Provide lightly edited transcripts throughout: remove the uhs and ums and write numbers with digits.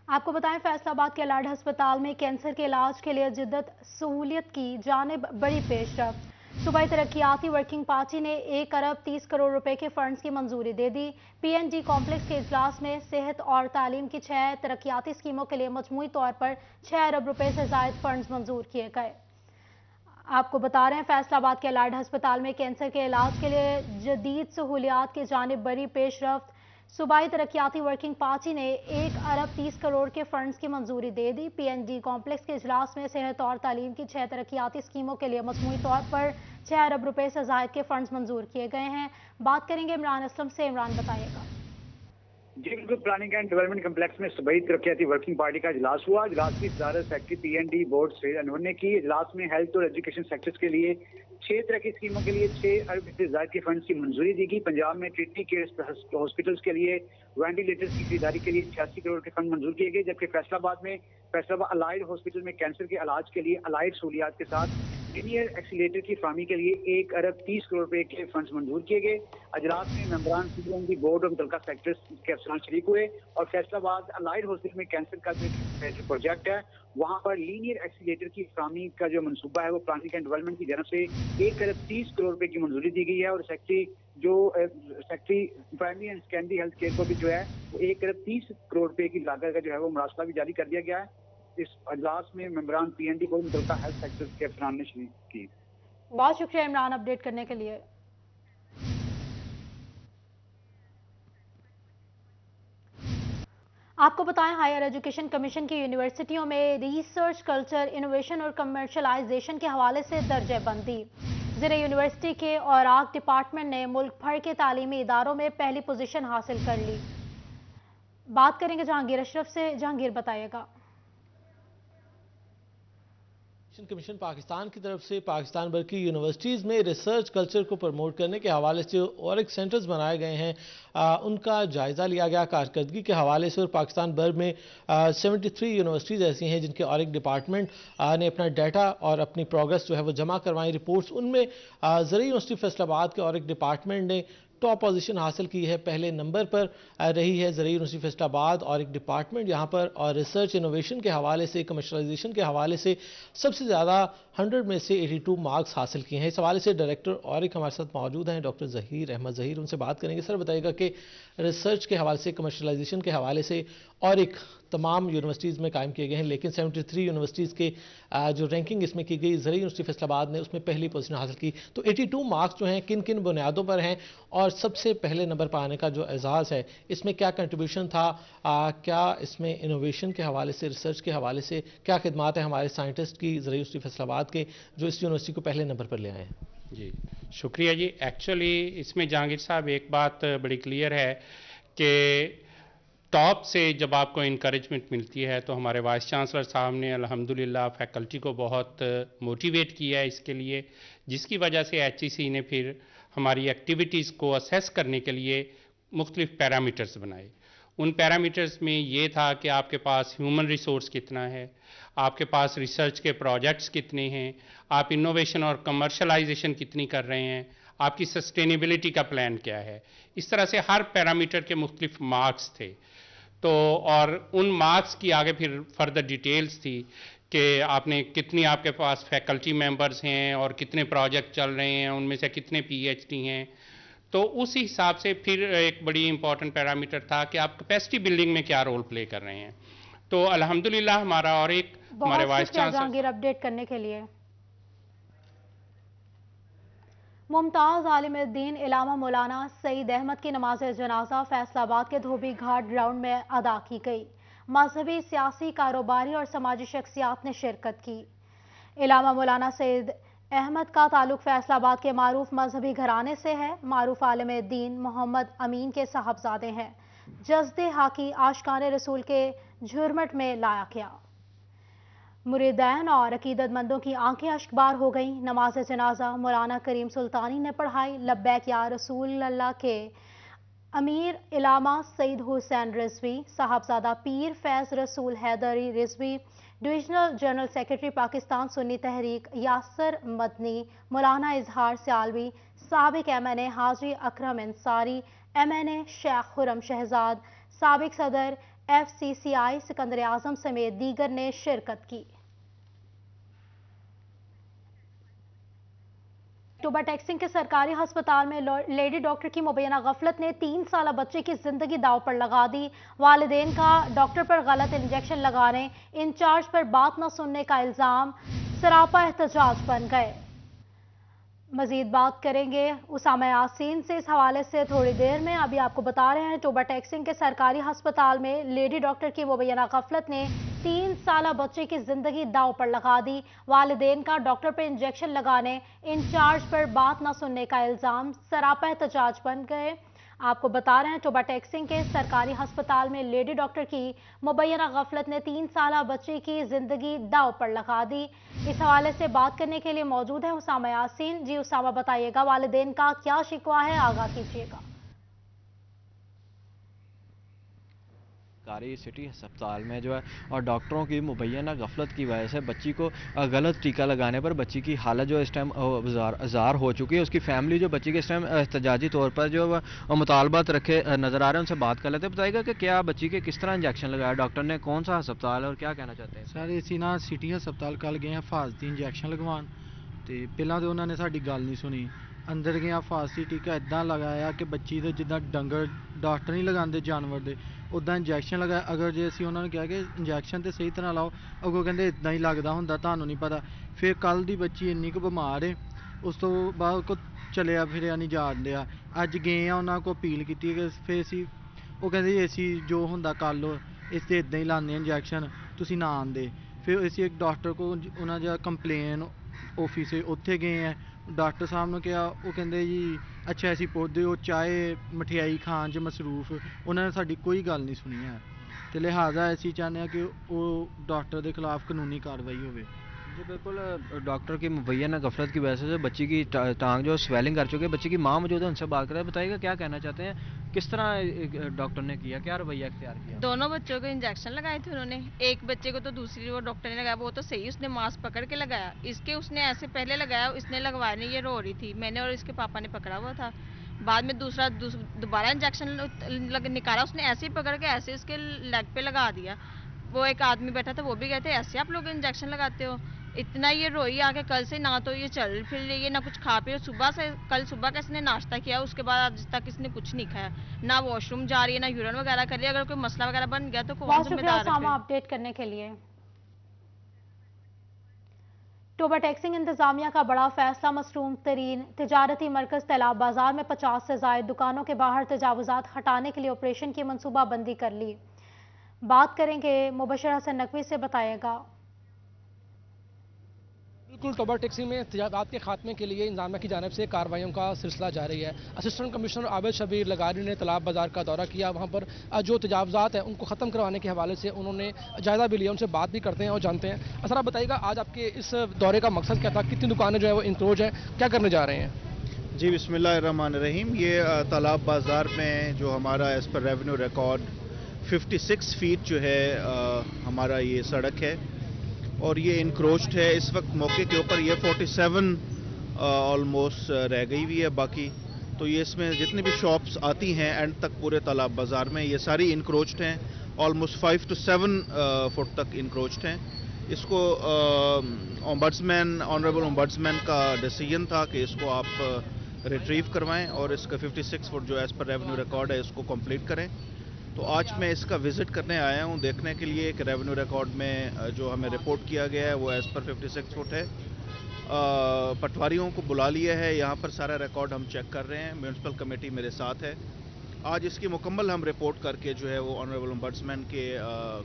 आपको बताएं, फैसलाबाद के अलार्ड अस्पताल में कैंसर के इलाज के लिए जिद्दत सहूलियत की जानिब बड़ी पेशरफ। सूबाई तरक्याती वर्किंग पार्टी ने 1 अरब 30 करोड़ रुपए के फंड्स की मंजूरी दे दी। PNG कॉम्प्लेक्स के इजलास में सेहत और तालीम की 6 तरक्याती स्कीमों के लिए मजमूई तौर पर 6 अरब रुपए से जायद फंड्स मंजूर किए गए। आपको बता रहे हैं, फैसलाबाद के अलार्ड अस्पताल में कैंसर के इलाज के लिए जदीद सहूलियात की जानिब बड़ी पेशरफ। सूबाई तरक्याती वर्किंग पार्टी ने 1 अरब 30 करोड़ के फंड्स की मंजूरी दे दी। PNG कॉम्प्लेक्स के इजलास में सेहत और तालीम की 6 तरक्याती स्कीमों के लिए मजमूई तौर पर 6 अरब रुपए से जायद के फंड्स मंजूर किए गए हैं। बात करेंगे इमरान असलम से। इमरान, बताइएगा। जी बिल्कुल, प्लानिंग एंड डेवलपमेंट कम्प्लेक्स में सूबाई तरक्याती वर्किंग पार्टी का इजलास हुआ। इजलास की सदारत secretary PND board Syed Anwar ने की। इजलास में हेल्थ और एजुकेशन सेक्टर्स के लिए 6 तरह की स्कीमों के लिए 6 अरब से ज्यादा के फंड्स की मंजूरी दी गई। पंजाब में ट्रिनिटी केयर हॉस्पिटल्स के लिए वेंटिलेटर्स की खरीदारी के लिए 86 करोड़ के फंड मंजूर किए गए, जबकि फैसलाबाद अलाइड हॉस्पिटल में कैंसर के इलाज के लिए अलाइड सहूलियात के साथ सीनियर एक्सीलेटर की फार्मी के लिए 1 अरब 30 करोड़ रुपए के फंड्स मंजूर किए गए। अजलास में मेंबरान PND बोर्ड और मुतल्लिका सेक्टर्स के अफसरान शरीक हुए और फैसलाबाद अलाइड हॉस्पिटल में कैंसर का जो प्रोजेक्ट है वहां पर लीनियर एक्सीलेटर की फार्मी का जो मनसूबा है वो प्लानिंग एंड डेवलपमेंट की जानब से 1 अरब 30 करोड़ रुपए की मंजूरी दी गई है। और secretary primary and secondary health care को भी जो है वो 1 अरब 30 करोड़ रुपए की लागत का जो है वो मुरासला भी जारी कर दिया गया है। इस अजलास में मेंबरान PND को मुतल्लिका हेल्थ सेक्टर के अफसरान ने शरीक की। बहुत शुक्रिया इमरान, अपडेट करने के लिए। आपको बताएं, हायर एजुकेशन कमीशन की यूनिवर्सिटियों में रिसर्च कल्चर, इनोवेशन और कमर्शलाइजेशन के हवाले से दर्जेबंदी। ज़िले यूनिवर्सिटी के औराक डिपार्टमेंट ने मुल्क भर के तालीमी इदारों में पहली पोजीशन हासिल कर ली। बात करेंगे जहांगीर अशरफ से। जहांगीर, बताइएगा। कमीशन पाकिस्तान की तरफ से पाकिस्तान भर की यूनिवर्सिटीज़ में रिसर्च कल्चर को प्रमोट करने के हवाले से और एक सेंटर्स बनाए गए हैं, उनका जायज़ा लिया गया कारकर्दगी के हवाले से। और पाकिस्तान भर में 73 यूनिवर्सिटीज़ ऐसी हैं जिनके और एक डिपार्टमेंट ने अपना डाटा और अपनी प्रोग्रेस जो है वो जमा करवाई रिपोर्ट्स। उनमें ज़रिए यूनिवर्सिटी फैसलाबाद के और एक डिपार्टमेंट ने टॉप पोजीशन हासिल की है, पहले नंबर पर रही है ज़रिए यूनिवर्सिटी फैसलाबाद और एक डिपार्टमेंट यहाँ पर। और रिसर्च इनोवेशन के हवाले से, कमर्शलाइजेशन के हवाले से सबसे ज़्यादा 100 में से 82 मार्क्स हासिल किए हैं। इस हवाले से डायरेक्टर और एक हमारे साथ मौजूद हैं, डॉक्टर ज़हीर अहमद ज़हीर, उनसे बात करेंगे। सर, बताइएगा कि रिसर्च के हवाले से, कमर्शलाइजेशन के हवाले से और एक तमाम यूनिवर्सिटीज़ में कायम किए गए हैं, लेकिन 73 यूनिवर्सिटीज़ के जो रैंकिंग इसमें की गई, ज़रिए यूनिवर्सिटी फैसलाबाद ने उसमें पहली पोजीशन हासिल की। तो 82 मार्क्स जो हैं किन किन बुनियादों पर हैं और सबसे पहले नंबर पर आने का जो एजाज़ है इसमें क्या कंट्रीब्यूशन था, क्या इसमें इनोवेशन के हवाले से, रिसर्च के हवाले से क्या खिदमात है हमारे साइंटिस्ट की ज़रिए यूनिवर्सिटी फैसलाबाद के, जो इस यूनिवर्सिटी को पहले नंबर पर ले आए हैं? जी शुक्रिया जी। एक्चुअली इसमें जहांगीर साहब एक बात बड़ी क्लियर है कि टॉप से जब आपको इनकरेजमेंट मिलती है तो हमारे वाइस चांसलर साहब ने अल्हम्दुलिल्लाह फैकल्टी को बहुत मोटिवेट किया है इसके लिए, जिसकी वजह से HEC ने फिर हमारी एक्टिविटीज़ को असेस करने के लिए मुख्तलिफ पैरामीटर्स बनाए। उन पैरामीटर्स में ये था कि आपके पास ह्यूमन रिसोर्स कितना है, आपके पास रिसर्च के प्रोजेक्ट्स कितने हैं, आप इनोवेशन और कमर्शलाइजेशन कितनी कर रहे हैं, आपकी सस्टेनेबिलिटी का प्लान क्या है। इस तरह से हर पैरामीटर के मुख्तलिफ मार्क्स थे। तो और उन मार्क्स की आगे फिर फर्दर डिटेल्स थी कि आपने कितनी, आपके पास फैकल्टी मेंबर्स हैं और कितने प्रोजेक्ट चल रहे हैं, उनमें से कितने PhD हैं। तो उस हिसाब से फिर एक बड़ी इंपॉर्टेंट पैरामीटर था कि आप कैपेसिटी बिल्डिंग में क्या रोल प्ले कर रहे हैं। तो अल्हम्दुलिल्लाह हमारा और एक हमारे वाइस चांसलर जहांगीर अपडेट करने के लिए। मुमताज आलिम-उद-दीन इलामा मौलाना सईद अहमद की नमाज जनाजा फैसलाबाद के धोबी घाट ग्राउंड में अदा की गई। मजहबी, सियासी, कारोबारी और समाजी शख्सियात ने शिरकत की। इलामा मौलाना सईद अहमद का ताल्लुक फैसलाबाद के मारूफ मजहबी घराने से है। मारूफ आलिम-उद-दीन मोहम्मद अमीन के साहबजादे हैं। जज्दे हाकी आशिकाने रसूल के झुरमट में लाया गया। मुरीदैन और अकीदतमंदों की आंखें अश्कबार हो गईं। नमाज जनाजा मौलाना करीम सुल्तानी ने पढ़ाई। लब्बैक या रसूल अल्लाह के अमीर इलामा Saeed Hussain Rizvi, साहबजादा Pir Faiz Rasool Haidri Rizvi, divisional general secretary Pakistan Sunni Tehreek Yasir Madni, Maulana Izhar Sialvi, साबिक MNA हाजी अकरम अंसारी, MNA शेख खुरम शहजाद, साबिक सदर FCCI सिकंदर आजम समेत दीगर ने शिरकत की। टोबा टेक्सिंग के सरकारी अस्पताल में लेडी डॉक्टर की मुबैना गफलत ने 3 साल बच्चे की जिंदगी दांव पर लगा दी। वालिदैन का डॉक्टर पर गलत इंजेक्शन लगाने, इंचार्ज पर बात न सुनने का इल्जाम सरापा एहतजाज बन गए। मजीद बात करेंगे उसामा यासीन से इस हवाले से थोड़ी देर में। अभी आपको बता रहे हैं टोबा टेक्सिंग के सरकारी अस्पताल में लेडी डॉक्टर की मुबैना गफलत ने 3 साल बच्चे की जिंदगी दांव पर लगा दी। वालिदैन का डॉक्टर पर इंजेक्शन लगाने, इंचार्ज पर बात न सुनने का इल्जाम सरापा एहतजाज बन गए। आपको बता रहे हैं टोबा टेक्सिंग के सरकारी अस्पताल में लेडी डॉक्टर की मुबैना गफलत ने 3 साल बच्चे की जिंदगी दांव पर लगा दी। इस हवाले से बात करने के लिए मौजूद है उसामा यासीन। जी उसामा, बताइएगा वालिदैन का क्या शिकवा है, आगाह कीजिएगा। सरकारी सिटी अस्पताल में जो है और डॉक्टरों की मुबैना गफलत की वजह से बच्ची को गलत टीका लगाने पर बच्ची की हालत जो इस टाइम ज़ार हो चुकी है। उसकी फैमिली जो बच्ची के इस टाइम एहतजाजी तौर पर जो मुतालबात रखे नज़र आ रहे हैं, उनसे बात कर लेते हैं। बताइएगा कि क्या बच्ची के किस तरह इंजेक्शन लगाया डॉक्टर ने, कौन सा अस्पताल है और क्या कहना चाहते हैं? सर इसी ना सिटी अस्पताल कल गए हिफाजती इंजेक्शन लगवान, तो पहला तो उन्होंने साड़ी गल नहीं सुनी। अंदर गए हिफाजती टीका इदा लगाया कि बच्ची तो जिदा डंगर डॉक्टर नहीं लगाते जानवर के, उदा इंजैक्शन लगाया। अगर जे असी उन्होंने कहा कि इंजैक्शन तो सही तरह लाओ, अगों कहते इदा ही लगता होंगे, तुहानू नहीं पता। फिर कल की बच्ची इन्नी कुछ बीमार है, उस तो बाद को चलिया फिर नहीं जान दिया। अज गए उन्होंने को अपील की, फिर असी वो कहते असी जो होंगे कर लो, इस इदा ही लाने इंजैक्शन, तुसी ना आंदे। फिर असी एक डॉक्टर को उन्होंने कंप्लेन ऑफिस उत्थे गए हैं, डॉक्टर साहब ने कहा, वो कहते जी अच्छा ऐसी पौधे हो चाहे मठियाई खान च मसरूफ, उन्होंने साड़ी कोई गल नहीं सुनी है। तो लिहाजा असी चाहते हैं कि वो डॉक्टर के खिलाफ कानूनी कार्रवाई हो। जी बिल्कुल, डॉक्टर की मुबैना गफलत की वजह से बच्ची की टांग जो स्वेलिंग कर चुकी है, बच्ची की माँ मौजूद है, उनसे बात करें। बताइएगा क्या कहना चाहते हैं, किस तरह डॉक्टर ने किया, क्या रवैया इख्तियार किया? दोनों बच्चों को इंजेक्शन लगाए थे उन्होंने। एक बच्चे को तो दूसरी वो डॉक्टर ने लगाया, वो तो सही, उसने मास्क पकड़ के लगाया। इसके उसने ऐसे पहले लगाया, इसने लगवाया नहीं, ये रो रही थी, मैंने और इसके पापा ने पकड़ा हुआ था। बाद में दोबारा इंजेक्शन निकाला, उसने ऐसे ही पकड़ के ऐसे इसके लेग पे लगा दिया। वो एक आदमी बैठा था, वो भी कहते ऐसे आप लोग इंजेक्शन लगाते हो। इतना ये रोई आके कल से, ना तो ये चल फिर रही है ना कुछ खा पी। सुबह से, कल सुबह का इसने नाश्ता किया, उसके बाद आज तक इसने कुछ नहीं खाया, ना वॉशरूम जा रही है ना यूरिन वगैरह कर रही है। अगर कोई मसला वगैरह बन गया तो कौन जिम्मेदार है? अपडेट करने के लिए टोबा टेक्सिंग इंतजामिया का बड़ा फैसला, मसरूम तरीन तिजारती मरकज तैलाब बाजार में 50 से ज्यादा दुकानों के बाहर तजावुजात हटाने के लिए ऑपरेशन की मनसूबाबंदी कर ली। बात करेंगे मुबशर हसन नकवी से, बताएगा। बिल्कुल, टोबा टेक्सिंग में तजावुजात के खात्मे के लिए इंतजामिया की जानिब से कार्रवाइयों का सिलसिला जारी है। असिस्टेंट कमिश्नर आबिद शबीर लगारी ने तलाब बाजार का दौरा किया, वहाँ पर जो तजावुजात हैं उनको ख़त्म करवाने के हवाले से उन्होंने जायजा भी लिया। उनसे बात भी करते हैं और जानते हैं। असर आप बताइएगा, आज आपके इस दौरे का मकसद क्या था, कितनी दुकानें जो है वो इंक्रोच हैं, क्या करने जा रहे हैं? जी बिस्मिल्लाहिर्रहमानिर्रहीम। ये तालाब बाज़ार में जो हमारा as per revenue record 56 feet जो है हमारा ये सड़क है और ये इंक्रोच्ड है। इस वक्त मौके के ऊपर ये 47 ऑलमोस्ट रह गई हुई है बाकी। तो ये इसमें जितनी भी शॉप्स आती हैं एंड तक पूरे तालाब बाज़ार में, ये सारी इंक्रोच्ड हैं, ऑलमोस्ट 5 to 7 फुट तक इंक्रोच्ड हैं। इसको ऑनरेबल ओम्बड्समैन का डिसीजन था कि इसको आप रिट्रीव करवाएं और इसका 56 फुट जो एज़ पर रेवेन्यू रिकॉर्ड है इसको कंप्लीट करें। तो आज मैं इसका विज़िट करने आया हूं, देखने के लिए कि रेवेन्यू रिकॉर्ड में जो हमें रिपोर्ट किया गया है वो एज़ पर 56 फुट है। पटवारियों को बुला लिया है, यहाँ पर सारा रिकॉर्ड हम चेक कर रहे हैं, म्यूनसिपल कमेटी मेरे साथ है। आज इसकी मुकम्मल हम रिपोर्ट करके जो है वो ऑनरेबल ओम्बड्समैन के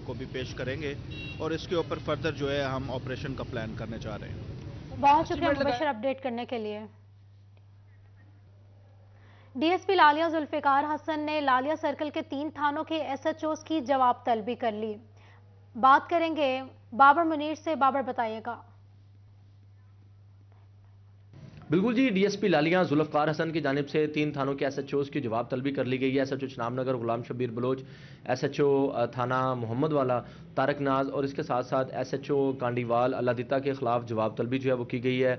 को भी पेश करेंगे और इसके ऊपर फर्दर जो है हम ऑपरेशन का प्लान करने जा रहे हैं। बहुत शुक्रिया मुबशर अपडेट करने के लिए। डीएसपी लालिया जुल्फिकार हसन ने लालिया सर्कल के 3 थानों के एसएचओस की जवाब तलबी कर ली। बात करेंगे बाबर मुनीर से। बाबर, बताइएगा। बिल्कुल जी, डीएसपी लालिया जुल्फिकार हसन की जानिब से 3 थानों के एसएचओस की जवाब तलबी कर ली गई है। एसएचओ चनाबनगर गुलाम शबीर बलोच, एसएचओ थाना मोहम्मद वाला तारक नाज और इसके साथ साथ एसएचओ कांडीवाल अल्लादिता के खिलाफ जवाब तलबी जो है वो की गई है।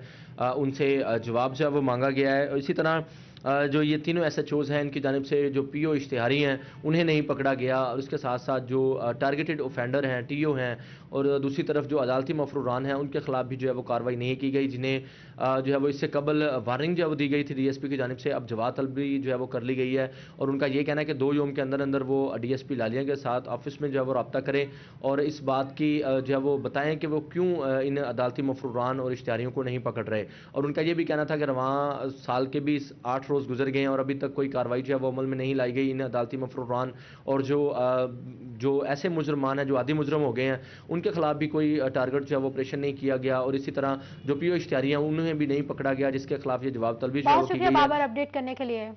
उनसे जवाब जो है वो मांगा गया है। इसी तरह जो ये तीनों SHOs हैं इनकी जानिब से जो PO इश्तिहारी हैं उन्हें नहीं पकड़ा गया, और उसके साथ साथ जो टारगेटेड ऑफेंडर हैं TO हैं, और दूसरी तरफ जो अदालती मफरूरान हैं उनके खिलाफ भी जो है वो कार्रवाई नहीं की गई, जिन्हें जो है वो इससे कबल वार्निंग जो है वो दी गई थी DSP की जानिब से। अब जवाब तलबी जो है वो कर ली गई है, और उनका ये कहना है कि 2 योम के अंदर अंदर वो DSP लालिया के साथ ऑफिस में जो है वो रब्ता करें और इस बात की जो है वो बताएं कि वो क्यों इन अदालती मफरूरान और इश्तिहारियों को नहीं पकड़ रहे। और उनका ये भी कहना था कि रवां साल के भी 8 रोज़ गुजर गए हैं और अभी तक कोई कार्रवाई जो है वो अमल में नहीं लाई गई इन अदालती मफरूरान और जो ऐसे मुजरमान हैं जो आदि मुजरम हो गए हैं उनके खिलाफ भी कोई टारगेट जो है वो ऑपरेशन नहीं किया गया, और इसी तरह जो PO इश्तिहारी हैं उन्हें भी नहीं पकड़ा गया, जिसके खिलाफ ये जवाब तलबी जो है वो की गई है। बाबर अपडेट करने के लिए।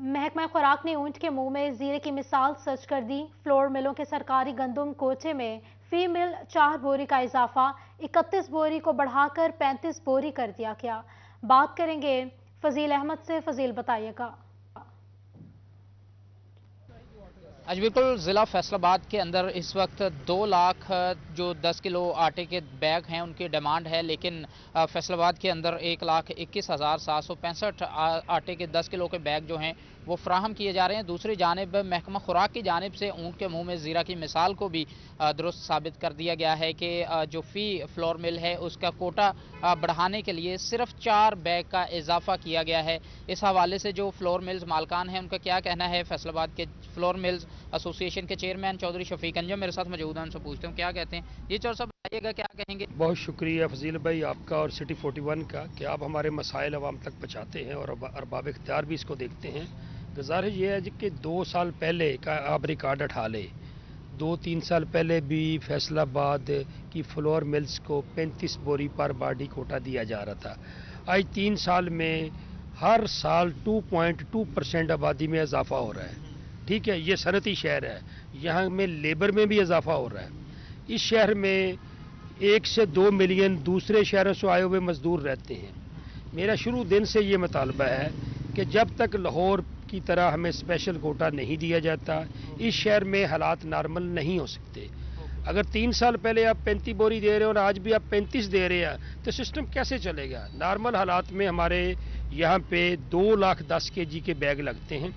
महकमा खुराक ने ऊंट के मुंह में जीरे की मिसाल सच कर दी। फ्लोर मिलों के सरकारी गंदम कोटे में फी मिल 4 बोरी का इजाफा 31 बोरी को बढ़ाकर 35 बोरी कर दिया गया। बात करेंगे फजील अहमद से। फजील बताइएगा। आज बिल्कुल ज़िला फैसलाबाद के अंदर इस वक्त 2 लाख जो 10 किलो आटे के बैग हैं उनकी डिमांड है, लेकिन फैसलाबाद के अंदर 1,21,765 आटे के 10 किलो के बैग जो हैं वो फ्राहम किए जा रहे हैं। दूसरी जानिब महकमा खुराक की जानिब से ऊँट के मुंह में ज़ीरा की मिसाल को भी दुरुस्त साबित कर दिया गया है कि जो फ़ी फ्लोर मिल है उसका कोटा बढ़ाने के लिए सिर्फ 4 बैग का इजाफा किया गया है। इस हवाले से जो फ्लोर मिल्स मालकान हैं उनका क्या कहना है, फैसलाबाद के फ्लोर मिल्स एसोसिएशन के चेयरमैन चौधरी शफीक अंजम मेरे साथ मौजूद हैं, उनसे पूछते हैं क्या कहते हैं। ये चौधरी साहब बताइएगा क्या कहेंगे। बहुत शुक्रिया फजील भाई आपका और सिटी 41 का कि आप हमारे मसाइल अवाम तक पहुँचाते हैं और अरबाब इख्तियार भी इसको देखते हैं। गुजारिश ये है कि 2 साल पहले का आप रिकॉर्ड उठा ले, 2-3 साल पहले भी फैसलाबाद की फ्लोर मिल्स को 35 बोरी पर बाडी कोटा दिया जा रहा था। आज 3 साल में हर साल 2.2% आबादी में इजाफा हो रहा है। ठीक है, ये सनती शहर है, यहाँ में लेबर में भी इजाफा हो रहा है। इस शहर में 1 से 2 मिलियन दूसरे शहरों से आए हुए मजदूर रहते हैं। मेरा शुरू दिन से ये मुतालबा है कि जब तक लाहौर की तरह हमें स्पेशल कोटा नहीं दिया जाता इस शहर में हालात नॉर्मल नहीं हो सकते। अगर 3 साल पहले आप 35 बोरी दे रहे हो और आज भी आप 35 दे रहे हैं तो सिस्टम कैसे चलेगा। नॉर्मल हालात में हमारे यहाँ पे 2,10,000 kg के बैग लगते हैं।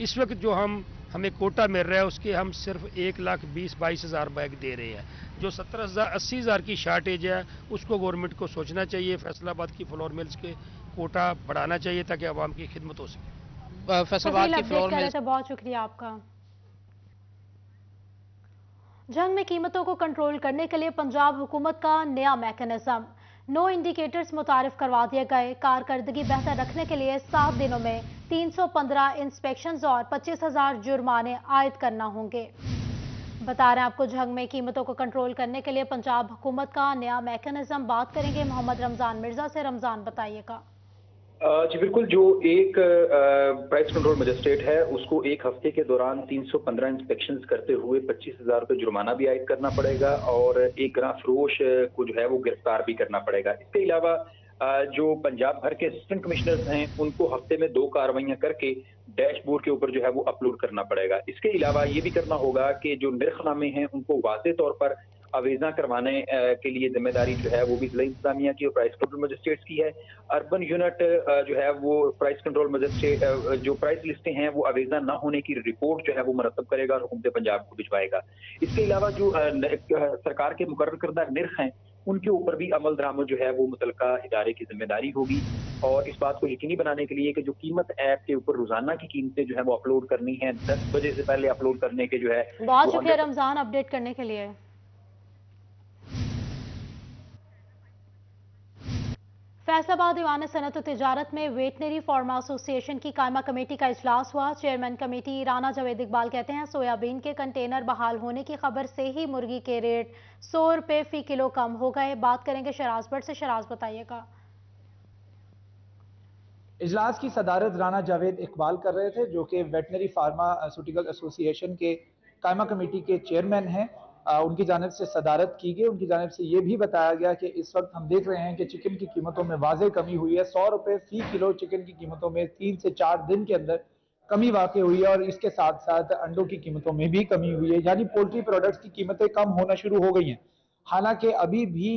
इस वक्त जो हमें कोटा मिल रहा है उसके हम सिर्फ 1,20,000-22,000 बैग दे रहे हैं। जो 70,000-80,000 की शार्टेज है उसको गवर्नमेंट को सोचना चाहिए, फैसलाबाद की फ्लोर मिल्स के कोटा बढ़ाना चाहिए ताकि आवाम की खिदमत हो सके। फैसलाबाद की फ्लोर मिल्स, बहुत शुक्रिया आपका। जंग में कीमतों को कंट्रोल करने के लिए पंजाब हुकूमत का नया मैकेनिज्म, नो इंडिकेटर्स मुतारिफ करवा दिए गए। कारकर्दगी बेहतर रखने के लिए 7 दिनों में 315 इंस्पेक्शंस और 25,000 जुर्माने आयद करना होंगे। बता रहे हैं आपको जंग में कीमतों को कंट्रोल करने के लिए पंजाब हुकूमत का नया मैकेनिज्म। बात करेंगे मोहम्मद रमजान मिर्जा से। रमजान बताइएगा। जी बिल्कुल, जो एक प्राइस कंट्रोल मजिस्ट्रेट है उसको 1 हफ्ते के दौरान 315 इंस्पेक्शंस करते हुए 25,000 रुपये जुर्माना भी आयद करना पड़ेगा और एक ग्राम फरोश को जो है वो गिरफ्तार भी करना पड़ेगा। इसके अलावा जो पंजाब भर के असिस्टेंट कमिश्नर्स हैं उनको हफ्ते में 2 कार्रवाइयां करके डैशबोर्ड के ऊपर जो है वो अपलोड करना पड़ेगा। इसके अलावा ये भी करना होगा कि जो निर्खनामे हैं उनको वाज़ेह तौर पर अवेजा करवाने के लिए जिम्मेदारी जो है वो भी जिला इंतजामिया की और प्राइस कंट्रोल मजिस्ट्रेट्स की है। अर्बन यूनिट जो है वो प्राइस कंट्रोल मजिस्ट्रेट जो प्राइस लिस्टें हैं वो अवेजा न होने की रिपोर्ट जो है वो मरतब करेगा और हुकूमत पंजाब को भिजवाएगा। इसके अलावा जो सरकार के मुकर्रर करदा निर्ख हैं उनके ऊपर भी अमल दरामद जो है वो मुतलका इदारे की जिम्मेदारी होगी और इस बात को यकीनी बनाने के लिए कि जो कीमत ऐप के ऊपर रोजाना की कीमतें जो है वो अपलोड करनी है 10 बजे से पहले अपलोड करने के जो है। बहुत शुक्रिया रमजान अपडेट करने के लिए। फैसलाबाद दीवान सनत तिजारत में वेटनरी फार्मा एसोसिएशन की कायमा कमेटी का इजलास हुआ। चेयरमैन कमेटी राना जावेद इकबाल कहते हैं सोयाबीन के कंटेनर बहाल होने की खबर से ही मुर्गी के रेट 100 रुपए फी किलो कम हो गए। बात करेंगे शराज भट्ट से। शराज बताइएगा। इजलास की सदारत राना जावेद इकबाल कर रहे थे जो कि वेटनरी फार्मास्यूटिकल एसोसिएशन के कायमा कमेटी के चेयरमैन हैं। उनकी जानिब से सदारत की गई। उनकी जानिब से ये भी बताया गया कि इस वक्त हम देख रहे हैं कि चिकन की कीमतों में वाज़ेह कमी हुई है। 100 रुपए फी किलो चिकन की कीमतों में 3 से 4 दिन के अंदर कमी वाक़ई हुई है और इसके साथ साथ अंडों की कीमतों में भी कमी हुई है, यानी पोल्ट्री प्रोडक्ट्स की कीमतें कम होना शुरू हो गई हैं। हालांकि अभी भी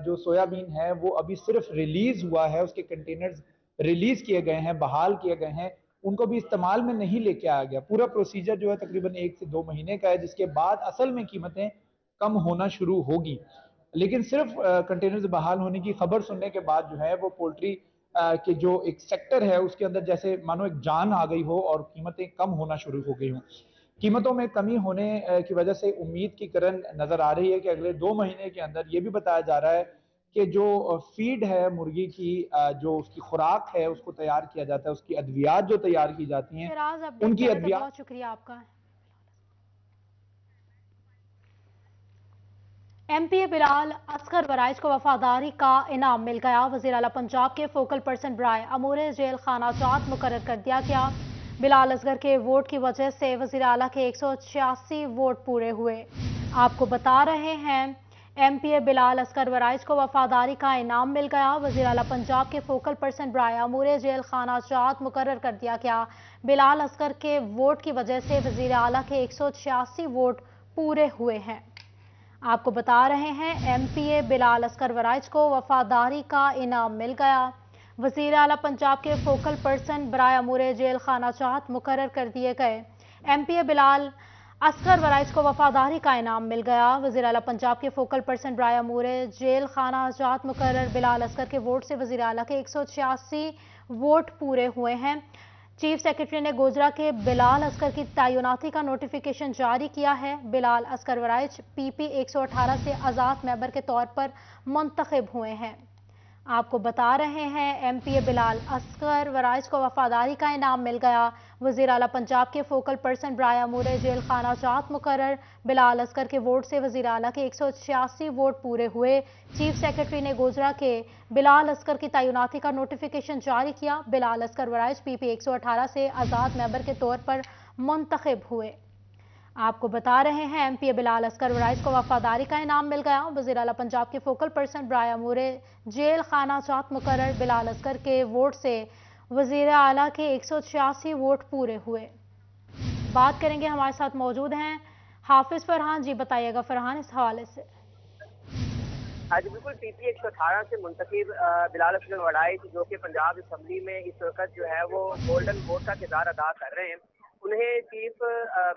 जो सोयाबीन है वो अभी सिर्फ रिलीज हुआ है, उसके कंटेनर्स रिलीज किए गए हैं, बहाल किए गए हैं, उनको भी इस्तेमाल में नहीं लेके आया गया। पूरा प्रोसीजर जो है तकरीबन 1 से 2 महीने का है, जिसके बाद असल में कीमतें कम होना शुरू होगी। लेकिन सिर्फ कंटेनर्स बहाल होने की खबर सुनने के बाद जो है वो पोल्ट्री के जो एक सेक्टर है उसके अंदर जैसे मानो एक जान आ गई हो और कीमतें कम होना शुरू हो गई हों। कीमतों में कमी होने की वजह से उम्मीद की किरण नजर आ रही है कि अगले 2 महीने के अंदर ये भी बताया जा रहा है कि जो फीड है मुर्गी की, जो उसकी खुराक है उसको तैयार किया जाता है, उसकी अद्वियात जो तैयार की जाती हैं उनकी अद्वियात। बहुत शुक्रिया आपका। एमपीए बिलाल असगर वराइज को वफादारी का इनाम मिल गया। वज़ीर आला पंजाब के फोकल पर्सन बराए अमूर जेल खाना जात मुकर्रर कर दिया गया। बिलाल असगर के वोट की वजह से वज़ीर आला के 186 वोट पूरे हुए। आपको बता रहे हैं एमपीए बिलाल असगर वराइज को वफादारी का इनाम मिल गया। वज़ीर आला पंजाब के फोकल पर्सन बराए अमूर जेल खाना जात मुकर्रर कर दिया गया। बिलाल असगर के वोट की वजह से वज़ीर आला के 186 वोट पूरे हुए हैं। आपको बता रहे हैं एमपीए बिलाल असगर वराइज को वफादारी का इनाम मिल गया। वज़ीर आला पंजाब के फोकल पर्सन बराए अमूर जेल खाना जात मुकर्रर कर दिए गए। एमपीए बिलाल असगर वराइज को वफादारी का इनाम मिल गया। वज़ीर आला पंजाब के फोकल पर्सन बराए अमूर जेल खाना जात मुकर्रर बिलाल असगर के वोट से वज़ीर आला के 186 वोट पूरे हुए हैं। चीफ सेक्रेटरी ने गोजरा के बिलाल असगर की तैनाती का नोटिफिकेशन जारी किया है। बिलाल असगर वराइज पीपी 118 से आज़ाद मेंबर के तौर पर मुंतखब हुए हैं। आपको बता रहे हैं एमपीए बिलाल असगर वराइज को वफादारी का इनाम मिल गया। वज़ीर आला पंजाब के फोकल पर्सन बराए अमूर जेल खाना जात मुकर्रर बिलाल असगर के वोट से वज़ीर आला के 186 वोट पूरे हुए। चीफ सेक्रेटरी ने गोजरा के बिलाल असगर की तैनाती का नोटिफिकेशन जारी किया। बिलाल असगर वराइज पीपी 118 से आज़ाद मेंबर के तौर पर मुंतखब हुए। आपको बता रहे हैं एमपीए बिलाल असगर वराइज को वफादारी का इनाम मिल गया। वज़ीर आला पंजाब के फोकल पर्सन बराए अमूर जेल खाना जात मुकर्रर बिलाल असगर के वोट से वज़ीर आला के 186 वोट पूरे हुए। बात करेंगे, हमारे साथ मौजूद हैं हाफिज फरहान जी। बताइएगा फरहान इस हवाले से। आज बिल्कुल पीपी 118 से मुंतखब बिलाल असगर वराइज जो कि पंजाब असम्बली में इस वक्त जो है वो गोल्डन वोट का किरदार अदा कर रहे हैं, उन्हें चीफ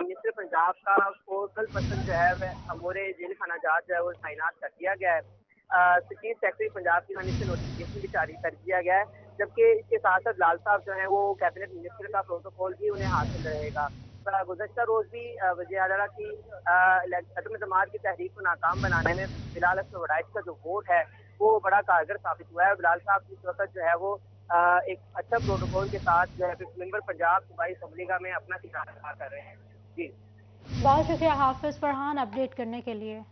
मिनिस्टर पंजाब का फोकल पर्सन जो है वह अमूर जेल खाना जात जो है वो तैनात कर दिया गया है। चीफ सेक्रेटरी पंजाब की जानिब से नोटिफिकेशन भी जारी कर दिया गया है, जबकि इसके साथ साथ लाल साहब जो है वो कैबिनेट मिनिस्टर का प्रोटोकॉल भी उन्हें हासिल रहेगा। गुज़श्ता रोज भी वज़ीर आला की अदम एतमाद की तहरीक को नाकाम बनाने में बिलाल असगर वराइज का जो वोट है वो बड़ा कारगर साबित हुआ है। बिलाल साहब इस वक्त जो है वो एक अच्छा प्रोटोकॉल के साथ जो है मेंबर पंजाब सूबाई असम्बली का में अपना किरदार अदा कर रहे हैं। जी बहुत शुक्रिया हाफिज फरहान अपडेट करने के लिए।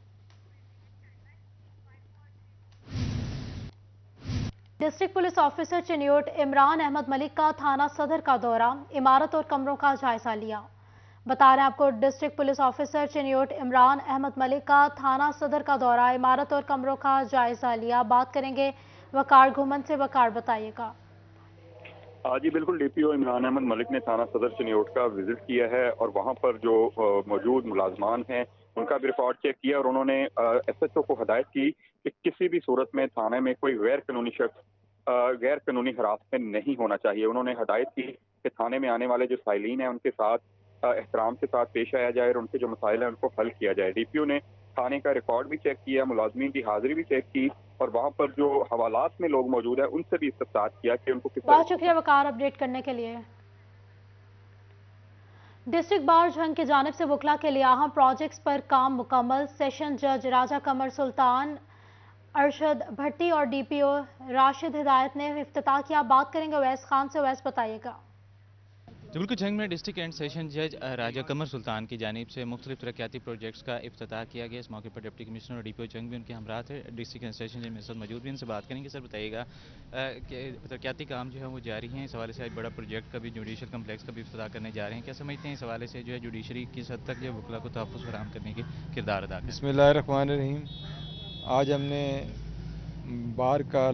District police officer Chiniot Imran Ahmad Malik का थाना सदर का दौरा, इमारत और कमरों का जायजा लिया। बता रहे हैं आपको district police officer Chiniot Imran Ahmad Malik का थाना सदर का दौरा, इमारत और कमरों का जायजा लिया। बात करेंगे वकार घुमन से। वकार बताइएगा। जी बिल्कुल, डीपीओ इमरान अहमद मलिक ने थाना सदर चिन्योट का विजिट किया है और वहां पर जो मौजूद मुलाजमान हैं उनका भी रिकॉर्ड चेक किया और उन्होंने एसएचओ को हदायत की कि किसी भी सूरत में थाने में कोई गैर कानूनी शख्स गैर कानूनी हरासमेंट नहीं होना चाहिए। उन्होंने हदायत की कि थाने में आने वाले जो साइलीन हैं उनके साथ एहतराम के साथ पेश आया जाए और उनके जो मसाइल हैं उनको हल किया जाए। डीपीओ ने थाने का रिकॉर्ड भी चेक किया, मुलाजमीन की हाजिरी भी चेक की और वहां पर जो हवालात में लोग मौजूद हैं उनसे भी इस्तफसार किया कि उनको किस। बहुत शुक्रिया वकार अपडेट करने के लिए। डिस्ट्रिक्ट बार जंग की जानिब से वकला के लिए अहम प्रोजेक्ट्स पर काम मुकम्मल। सेशन जज राजा कमर सुल्तान अरशद भट्टी और डीपीओ राशिद हिदायत ने इफ्तिताह किया। बात करेंगे अवैस खान से। अवैस बताइएगा। जबलपुर जंग में डिस्ट्रिक्ट एंड सेशन जज राजा कमर सुल्तान की जानिब से मुख्तलिफ तरक्याती प्रोजेक्ट्स का इफ्तिताह किया गया। इस मौके पर डिप्टी कमिश्नर और डीपीओ जंग भी उनके हमरा थे। डिस्ट्रिक्ट एंड सेशन जज में साथ मौजूद भी, उनसे बात करेंगे। सर बताइएगा कि तरक्याती काम जो है वो जारी हैं, इस हवाले से एक बड़ा प्रोजेक्ट का भी जुडिशल कम्प्लेक्स का भी इफ्तिताह करने जा रहे हैं, क्या समझते हैं इस हवाले से जो है जुडिशरी किस हद तक जो वकला को तहफ़्फ़ुज़ फराहम करने के किरदार अदा करें? बिस्मिल्लाहिर्रहमानिर्रहीम। आज हमने बार का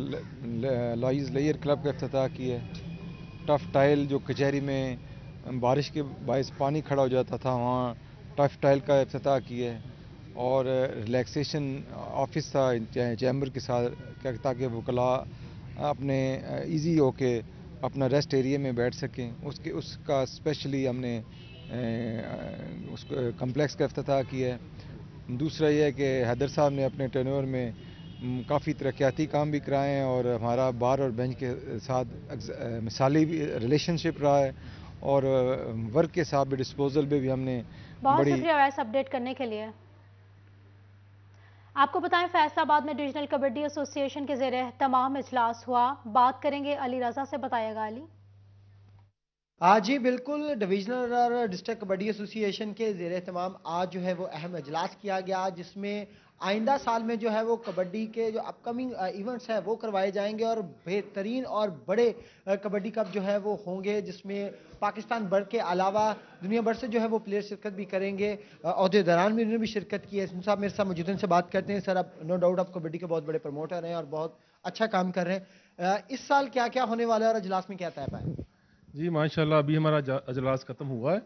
लॉइज लेयर क्लब का इफ्तिताह किया है। टफ टाइल जो कचहरी में बारिश के बायस पानी खड़ा हो जाता था, वहाँ टफ टाइल का इफ्तिताह किया है और रिलैक्सेशन ऑफिस था चैम्बर के साथ, ताकि वकला अपने इजी होके अपना रेस्ट एरिया में बैठ सकें। उसका स्पेशली हमने उस कम्प्लेक्स का इफ्तिताह किया है। दूसरा यह है कि हैदर साहब ने अपने टर्नओवर में काफ़ी तरक्याती काम भी कराए हैं और हमारा बार और बेंच के साथ मिसाली रिलेशनशिप रहा है और वर्क के साथ भी डिस्पोजल में भी हमने बहुत शुक्रिया वैस अपडेट करने के लिए। आपको बताएं फैसलाबाद में डिविजनल कबड्डी एसोसिएशन के ज़ेरे तमाम इजलास हुआ। बात करेंगे अली रजा से, बताएगा अली। जी बिल्कुल, डिविजनल और डिस्ट्रिक्ट कबड्डी एसोसिएशन के ज़ेरे तमाम आज जो है वो अहम इजलास किया गया, जिसमें आइंदा साल में जो है वो कबड्डी के जो अपकमिंग इवेंट्स हैं वो करवाए जाएंगे और बेहतरीन और बड़े कबड्डी कप जो है वो होंगे, जिसमें पाकिस्तान भर के अलावा दुनिया भर से जो है वो प्लेयर शिरकत भी करेंगे। अहदेदारान भी उन्होंने भी शिरकत की है। साहब मेरे साथ मौजूद, उनसे बात करते हैं। सर, आप नो डाउट आप कबड्डी के बहुत बड़े प्रमोटर हैं और बहुत अच्छा काम कर रहे हैं। इस साल क्या क्या होने वाला है और अजलास में क्या तय पाए? जी माशाल्लाह, अभी हमारा अजलास ख़त्म हुआ है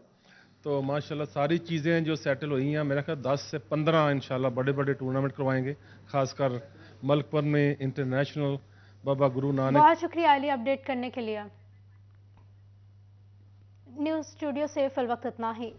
तो माशाल्लाह सारी चीज़ें जो सेटल हुई हैं, मेरा ख्याल 10 से 15 इंशाल्लाह बड़े बड़े टूर्नामेंट करवाएंगे, खासकर मलकपुर में इंटरनेशनल बाबा गुरु नानक। बहुत शुक्रिया अली अपडेट करने के लिए। न्यूज़ स्टूडियो से फिल वक्त इतना ही।